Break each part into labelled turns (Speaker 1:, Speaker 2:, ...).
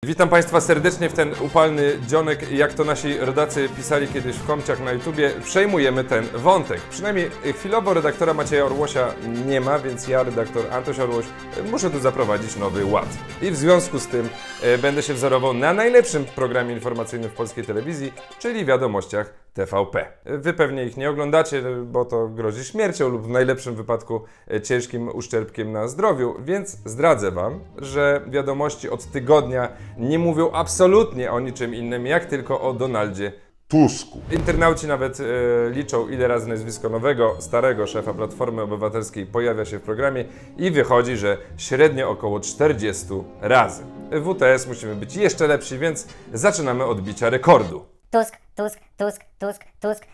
Speaker 1: Witam Państwa serdecznie w ten upalny dzionek, jak to nasi rodacy pisali kiedyś w komciach na YouTubie, przejmujemy ten wątek. Przynajmniej chwilowo redaktora Macieja Orłosia nie ma, więc ja, redaktor Antoś Orłoś, muszę tu zaprowadzić nowy ład. I w związku z tym będę się wzorował na najlepszym programie informacyjnym w polskiej telewizji, czyli Wiadomościach TVP. Wy pewnie ich nie oglądacie, bo to grozi śmiercią lub w najlepszym wypadku ciężkim uszczerbkiem na zdrowiu, więc zdradzę Wam, że wiadomości od tygodnia nie mówią absolutnie o niczym innym, jak tylko o Donaldzie Tusku. Internauci nawet liczą, ile razy nazwisko nowego, starego szefa Platformy Obywatelskiej pojawia się w programie i wychodzi, że średnio około 40 razy. W WTS musimy być jeszcze lepsi, więc zaczynamy od bicia rekordu.
Speaker 2: Tusk, Tusk, Tusk, Tusk, Tusk.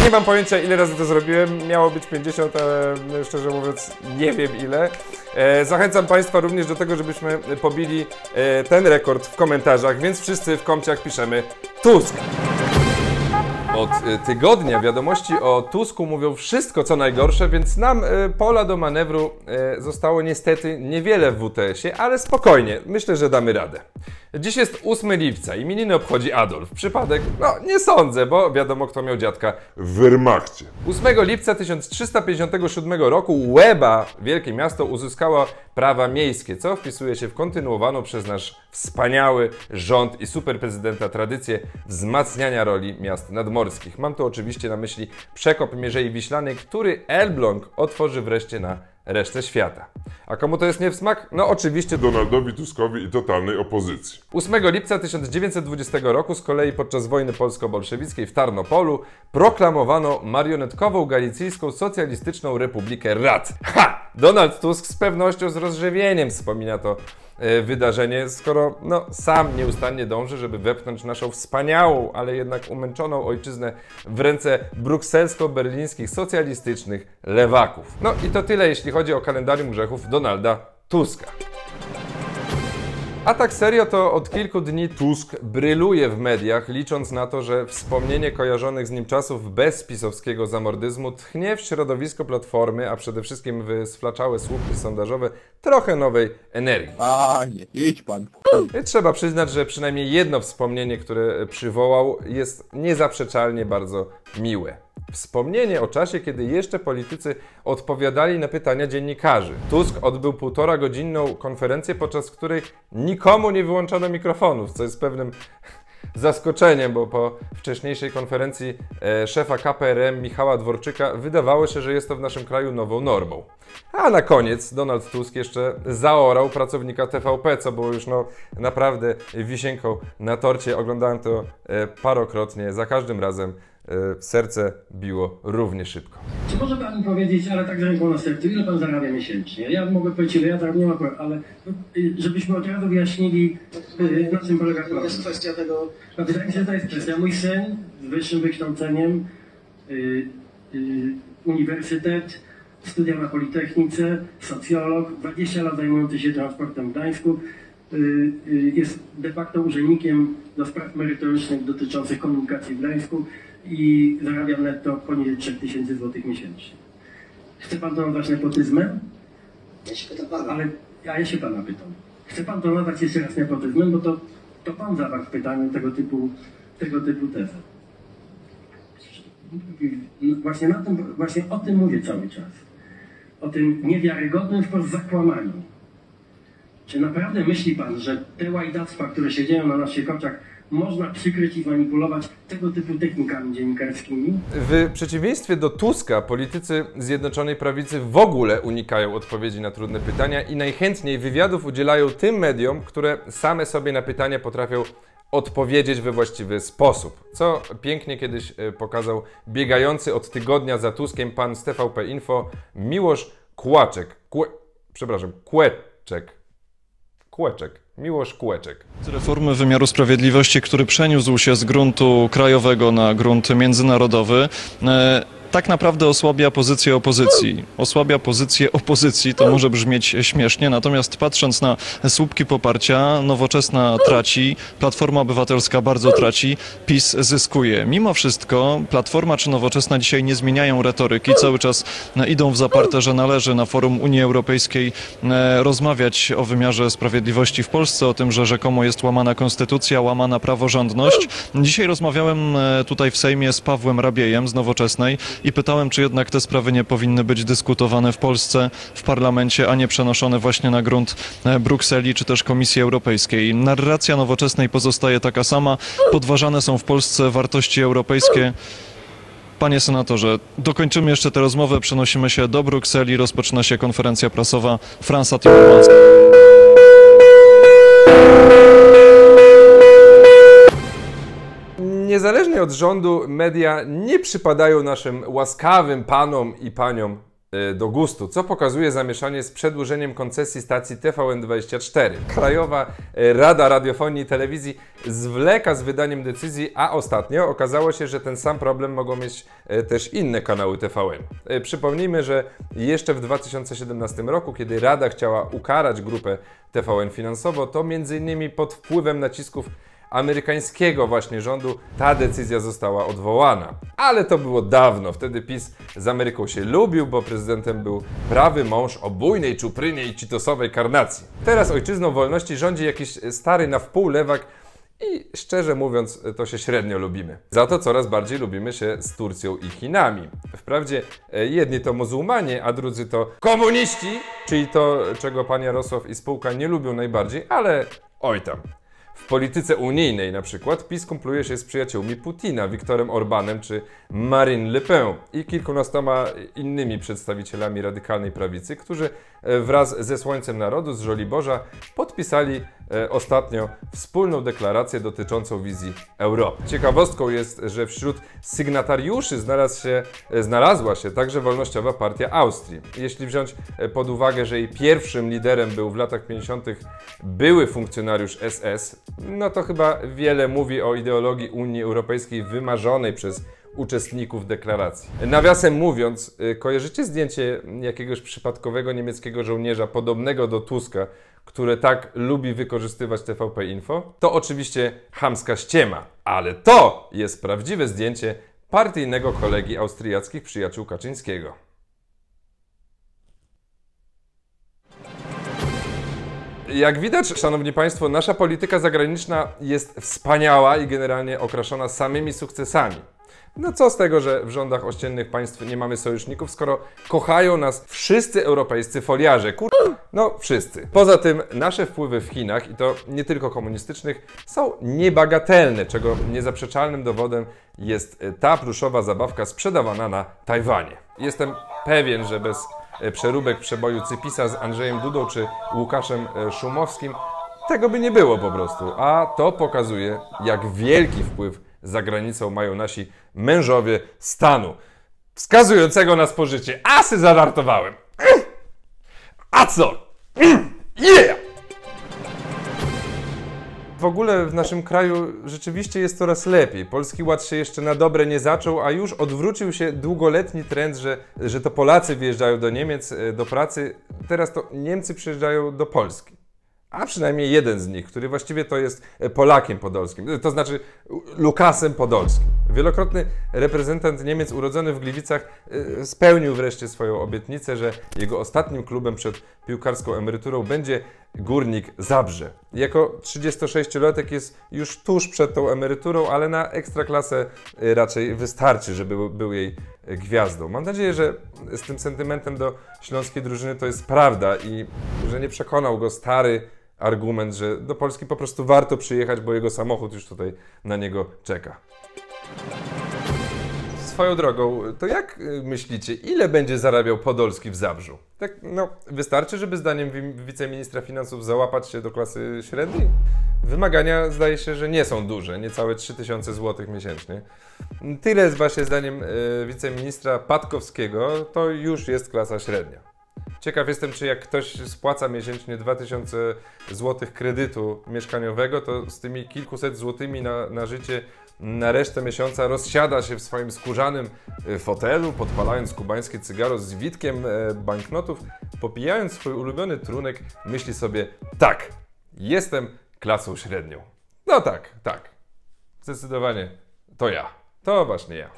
Speaker 1: Nie mam pojęcia, ile razy to zrobiłem. Miało być 50, ale szczerze mówiąc nie wiem ile. Zachęcam Państwa również do tego, żebyśmy pobili ten rekord w komentarzach, więc wszyscy w komciach piszemy Tusk. Od tygodnia wiadomości o Tusku mówią wszystko co najgorsze, więc nam pola do manewru zostało niestety niewiele w WTS-ie, ale spokojnie, myślę, że damy radę. Dziś jest 8 lipca, imieniny obchodzi Adolf. Przypadek? No nie sądzę, bo wiadomo kto miał dziadka w Wehrmachcie. 8 lipca 1357 roku Łeba, wielkie miasto, uzyskało prawa miejskie, co wpisuje się w kontynuowaną przez nasz wspaniały rząd i superprezydenta tradycję wzmacniania roli miast nadmorskich. Mam tu oczywiście na myśli przekop Mierzei Wiślanej, który Elbląg otworzy wreszcie na resztę świata. A komu to jest nie w smak? No oczywiście
Speaker 3: Donaldowi Tuskowi i totalnej opozycji.
Speaker 1: 8 lipca 1920 roku z kolei podczas wojny polsko-bolszewickiej w Tarnopolu proklamowano marionetkową Galicyjską Socjalistyczną Republikę Rad. Ha! Donald Tusk z pewnością z rozrzewieniem wspomina to wydarzenie, skoro sam nieustannie dąży, żeby wepchnąć naszą wspaniałą, ale jednak umęczoną ojczyznę w ręce brukselsko-berlińskich socjalistycznych lewaków. No i to tyle, jeśli chodzi o kalendarium grzechów Donalda Tuska. A tak serio to od kilku dni Tusk bryluje w mediach, licząc na to, że wspomnienie kojarzonych z nim czasów bez pisowskiego zamordyzmu tchnie w środowisko Platformy, a przede wszystkim w sflaczałe słupki sondażowe trochę nowej energii.
Speaker 4: Panie, idź pan.
Speaker 1: Trzeba przyznać, że przynajmniej jedno wspomnienie, które przywołał, jest niezaprzeczalnie bardzo miłe. Wspomnienie o czasie, kiedy jeszcze politycy odpowiadali na pytania dziennikarzy. Tusk odbył 1,5-godzinną konferencję, podczas której nikomu nie wyłączono mikrofonów, co jest pewnym zaskoczeniem, bo po wcześniejszej konferencji szefa KPRM Michała Dworczyka wydawało się, że jest to w naszym kraju nową normą. A na koniec Donald Tusk jeszcze zaorał pracownika TVP, co było już naprawdę wisienką na torcie. Oglądałem to parokrotnie, za każdym razem serce biło równie szybko.
Speaker 5: Czy może Pan mi powiedzieć, ale tak z ręką na sercu, ile Pan zarabia miesięcznie? Ja mogę powiedzieć, ile ja tam nie mam, ale żebyśmy od razu wyjaśnili, na czym polega problem. To jest kwestia tego... Wydaje mi się, że to jest kwestia. Mój syn z wyższym wykształceniem, uniwersytet, studia na Politechnice, socjolog, 20 lat zajmujący się transportem w Gdańsku, jest de facto urzędnikiem do spraw merytorycznych dotyczących komunikacji w Gdańsku i zarabia netto poniżej 3000 zł miesięcznie. Chce Pan to nazwać nepotyzmem?
Speaker 6: Ja się pytam Pana.
Speaker 5: Ale ja się Pana pytam. Chce Pan to nazwać jeszcze raz nepotyzmem, bo to Pan zawarł w pytaniu tego typu tezę. Właśnie o tym mówię cały czas. O tym niewiarygodnym wprost zakłamaniu. Czy naprawdę myśli Pan, że te łajdactwa, które się dzieją na naszych oczach, można przykryć i manipulować tego typu technikami dziennikarskimi?
Speaker 1: W przeciwieństwie do Tuska, politycy Zjednoczonej Prawicy w ogóle unikają odpowiedzi na trudne pytania i najchętniej wywiadów udzielają tym mediom, które same sobie na pytania potrafią odpowiedzieć we właściwy sposób. Co pięknie kiedyś pokazał biegający od tygodnia za Tuskiem pan z TVP Info Miłosz Kłeczek. Miłosz Kłeczek.
Speaker 7: Reformy wymiaru sprawiedliwości, który przeniósł się z gruntu krajowego na grunt międzynarodowy,
Speaker 4: tak naprawdę osłabia pozycję opozycji. Osłabia pozycję opozycji, to może brzmieć śmiesznie, natomiast patrząc na słupki poparcia, Nowoczesna traci, Platforma Obywatelska bardzo traci, PiS zyskuje. Mimo wszystko Platforma czy Nowoczesna dzisiaj nie zmieniają retoryki, cały czas idą w zaparte, że należy na forum Unii Europejskiej rozmawiać o wymiarze sprawiedliwości w Polsce, o tym, że rzekomo jest łamana konstytucja, łamana praworządność. Dzisiaj rozmawiałem tutaj w Sejmie z Pawłem Rabiejem z Nowoczesnej i pytałem, czy jednak te sprawy nie powinny być dyskutowane w Polsce, w parlamencie, a nie przenoszone właśnie na grunt Brukseli czy też Komisji Europejskiej. Narracja Nowoczesnej pozostaje taka sama. Podważane są w Polsce wartości europejskie. Panie senatorze, dokończymy jeszcze tę rozmowę, przenosimy się do Brukseli, rozpoczyna się konferencja prasowa Fransa Timmermansa.
Speaker 1: Niezależnie od rządu, media nie przypadają naszym łaskawym panom i paniom do gustu, co pokazuje zamieszanie z przedłużeniem koncesji stacji TVN24. Krajowa Rada Radiofonii i Telewizji zwleka z wydaniem decyzji, a ostatnio okazało się, że ten sam problem mogą mieć też inne kanały TVN. Przypomnijmy, że jeszcze w 2017 roku, kiedy Rada chciała ukarać grupę TVN finansowo, to m.in. pod wpływem nacisków amerykańskiego właśnie rządu ta decyzja została odwołana. Ale to było dawno, wtedy PiS z Ameryką się lubił, bo prezydentem był prawy mąż o bujnej czuprynie i citosowej karnacji. Teraz ojczyzną wolności rządzi jakiś stary na wpół lewak i szczerze mówiąc to się średnio lubimy. Za to coraz bardziej lubimy się z Turcją i Chinami. Wprawdzie jedni to muzułmanie, a drudzy to komuniści, czyli to, czego pan Jarosław i spółka nie lubią najbardziej, ale oj tam. W polityce unijnej na przykład PiS kumpluje się z przyjaciółmi Putina, Viktorem Orbanem czy Marine Le Pen i kilkunastoma innymi przedstawicielami radykalnej prawicy, którzy wraz ze Słońcem Narodu z Żoliborza podpisali ostatnio wspólną deklarację dotyczącą wizji Europy. Ciekawostką jest, że wśród sygnatariuszy znalazła się także Wolnościowa Partia Austrii. Jeśli wziąć pod uwagę, że jej pierwszym liderem był w latach 50. były funkcjonariusz SS, no to chyba wiele mówi o ideologii Unii Europejskiej wymarzonej przez uczestników deklaracji. Nawiasem mówiąc, kojarzycie zdjęcie jakiegoś przypadkowego niemieckiego żołnierza podobnego do Tuska, które tak lubi wykorzystywać TVP Info? To oczywiście chamska ściema, ale to jest prawdziwe zdjęcie partyjnego kolegi austriackich przyjaciół Kaczyńskiego. Jak widać, szanowni państwo, nasza polityka zagraniczna jest wspaniała i generalnie okraszona samymi sukcesami. No co z tego, że w rządach ościennych państw nie mamy sojuszników, skoro kochają nas wszyscy europejscy foliarze. No wszyscy. Poza tym nasze wpływy w Chinach, i to nie tylko komunistycznych, są niebagatelne, czego niezaprzeczalnym dowodem jest ta pluszowa zabawka sprzedawana na Tajwanie. Jestem pewien, że bez przeróbek przeboju Cypisa z Andrzejem Dudą czy Łukaszem Szumowskim tego by nie było po prostu. A to pokazuje, jak wielki wpływ za granicą mają nasi mężowie stanu, wskazującego na spożycie. A se zażartowałem. A co? Yeah! W ogóle w naszym kraju rzeczywiście jest coraz lepiej. Polski Ład się jeszcze na dobre nie zaczął, a już odwrócił się długoletni trend, że to Polacy wyjeżdżają do Niemiec do pracy. Teraz to Niemcy przyjeżdżają do Polski. A przynajmniej jeden z nich, który właściwie to jest Polakiem podolskim, to znaczy Lukasem Podolskim. Wielokrotny reprezentant Niemiec urodzony w Gliwicach spełnił wreszcie swoją obietnicę, że jego ostatnim klubem przed piłkarską emeryturą będzie Górnik Zabrze. Jako 36-latek jest już tuż przed tą emeryturą, ale na ekstraklasę raczej wystarczy, żeby był jej gwiazdą. Mam nadzieję, że z tym sentymentem do śląskiej drużyny to jest prawda i że nie przekonał go stary argument, że do Polski po prostu warto przyjechać, bo jego samochód już tutaj na niego czeka. Swoją drogą, to jak myślicie, ile będzie zarabiał Podolski w Zabrzu? Tak, no, wystarczy, żeby zdaniem wiceministra finansów załapać się do klasy średniej? Wymagania zdaje się, że nie są duże, niecałe 3000 zł miesięcznie. Tyle właśnie zdaniem wiceministra Patkowskiego, to już jest klasa średnia. Ciekaw jestem, czy jak ktoś spłaca miesięcznie 2000 zł kredytu mieszkaniowego, to z tymi kilkuset złotymi na życie na resztę miesiąca rozsiada się w swoim skórzanym fotelu, podpalając kubańskie cygaro z witkiem banknotów, popijając swój ulubiony trunek, myśli sobie: tak, jestem klasą średnią. No tak. Zdecydowanie to ja. To właśnie ja.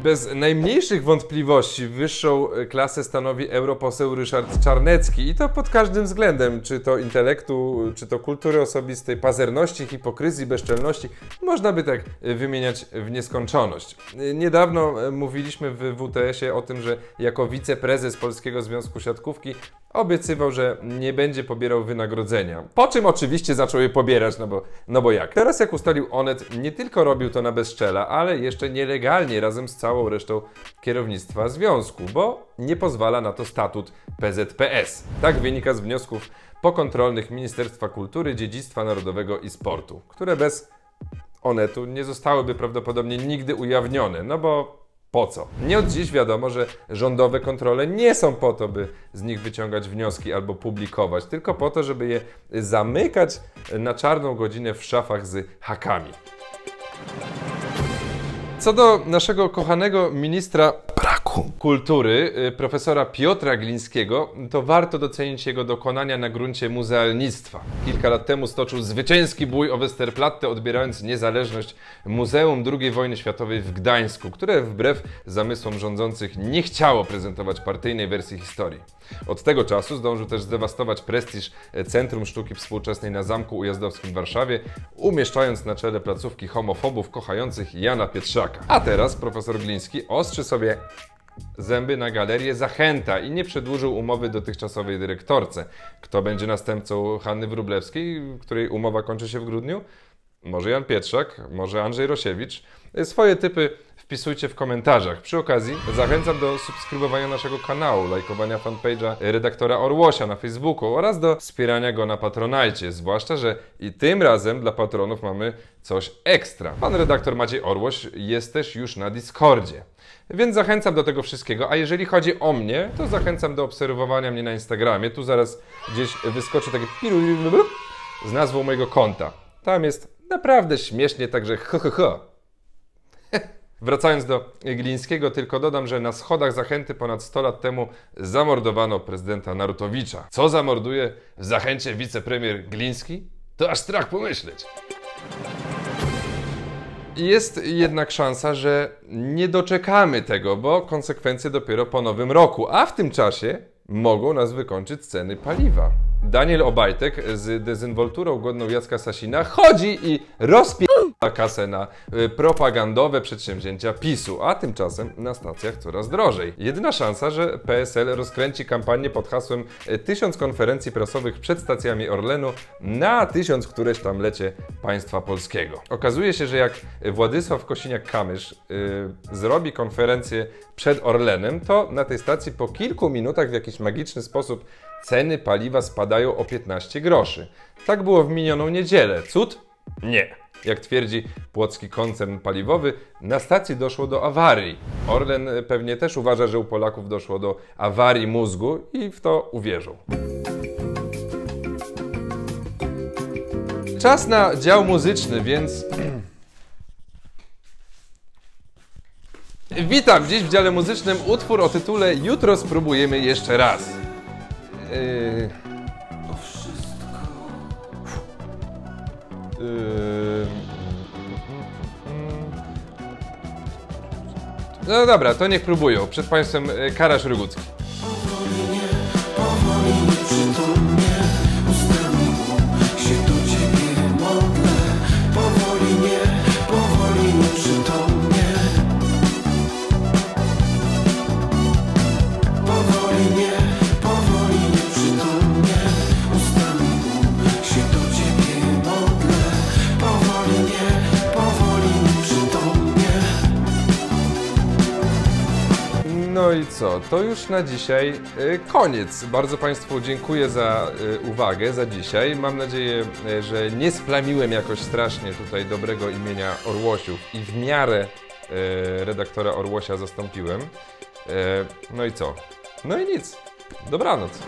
Speaker 1: Bez najmniejszych wątpliwości wyższą klasę stanowi europoseł Ryszard Czarnecki i to pod każdym względem, czy to intelektu, czy to kultury osobistej, pazerności, hipokryzji, bezczelności. Można by tak wymieniać w nieskończoność. Niedawno mówiliśmy w WTS-ie o tym, że jako wiceprezes Polskiego Związku Siatkówki obiecywał, że nie będzie pobierał wynagrodzenia. Po czym oczywiście zaczął je pobierać, no bo jak? Teraz, jak ustalił Onet, nie tylko robił to na bezczela, ale jeszcze nielegalnie razem z całą resztą kierownictwa związku, bo nie pozwala na to statut PZPS. Tak wynika z wniosków pokontrolnych Ministerstwa Kultury, Dziedzictwa Narodowego i Sportu, które bez Onetu nie zostałyby prawdopodobnie nigdy ujawnione, no bo po co? Nie od dziś wiadomo, że rządowe kontrole nie są po to, by z nich wyciągać wnioski albo publikować, tylko po to, żeby je zamykać na czarną godzinę w szafach z hakami. Co do naszego kochanego ministra braku kultury, profesora Piotra Glińskiego, to warto docenić jego dokonania na gruncie muzealnictwa. Kilka lat temu stoczył zwycięski bój o Westerplatte, odbierając niezależność Muzeum II Wojny Światowej w Gdańsku, które wbrew zamysłom rządzących nie chciało prezentować partyjnej wersji historii. Od tego czasu zdążył też zdewastować prestiż Centrum Sztuki Współczesnej na Zamku Ujazdowskim w Warszawie, umieszczając na czele placówki homofobów kochających Jana Pietrzaka. A teraz profesor Gliński ostrzy sobie zęby na galerię Zachęta i nie przedłużył umowy dotychczasowej dyrektorce. Kto będzie następcą Hanny Wróblewskiej, której umowa kończy się w grudniu? Może Jan Pietrzak, może Andrzej Rosiewicz. Swoje typy wpisujcie w komentarzach. Przy okazji zachęcam do subskrybowania naszego kanału, lajkowania fanpage'a redaktora Orłosia na Facebooku oraz do wspierania go na Patronajcie, zwłaszcza że i tym razem dla patronów mamy coś ekstra. Pan redaktor Maciej Orłoś jest też już na Discordzie. Więc zachęcam do tego wszystkiego, a jeżeli chodzi o mnie, to zachęcam do obserwowania mnie na Instagramie. Tu zaraz gdzieś wyskoczy takie z nazwą mojego konta. Tam jest naprawdę śmiesznie, także Wracając do Glińskiego, tylko dodam, że na schodach Zachęty ponad 100 lat temu zamordowano prezydenta Narutowicza. Co zamorduje w Zachęcie wicepremier Gliński? To aż strach pomyśleć. Jest jednak szansa, że nie doczekamy tego, bo konsekwencje dopiero po nowym roku, a w tym czasie mogą nas wykończyć ceny paliwa. Daniel Obajtek z dezynwolturą godną Jacka Sasina chodzi i rozpiera kasę na propagandowe przedsięwzięcia PiS-u, a tymczasem na stacjach coraz drożej. Jedyna szansa, że PSL rozkręci kampanię pod hasłem 1000 konferencji prasowych przed stacjami Orlenu na 1000 któreś tam lecie państwa polskiego. Okazuje się, że jak Władysław Kosiniak-Kamysz zrobi konferencję przed Orlenem, to na tej stacji po kilku minutach w jakiś magiczny sposób ceny paliwa spadają o 15 groszy. Tak było w minioną niedzielę. Cud? Nie. Jak twierdzi płocki koncern paliwowy, na stacji doszło do awarii. Orlen pewnie też uważa, że u Polaków doszło do awarii mózgu i w to uwierzył. Czas na dział muzyczny, więc... Witam! Dziś w dziale muzycznym utwór o tytule Jutro spróbujemy jeszcze raz. No dobra, to niech próbują. Przed państwem Karasz Rygucki. No i co? To już na dzisiaj koniec. Bardzo Państwu dziękuję za uwagę, za dzisiaj. Mam nadzieję, że nie splamiłem jakoś strasznie tutaj dobrego imienia Orłosiów i w miarę redaktora Orłosia zastąpiłem. No i co? No i nic. Dobranoc.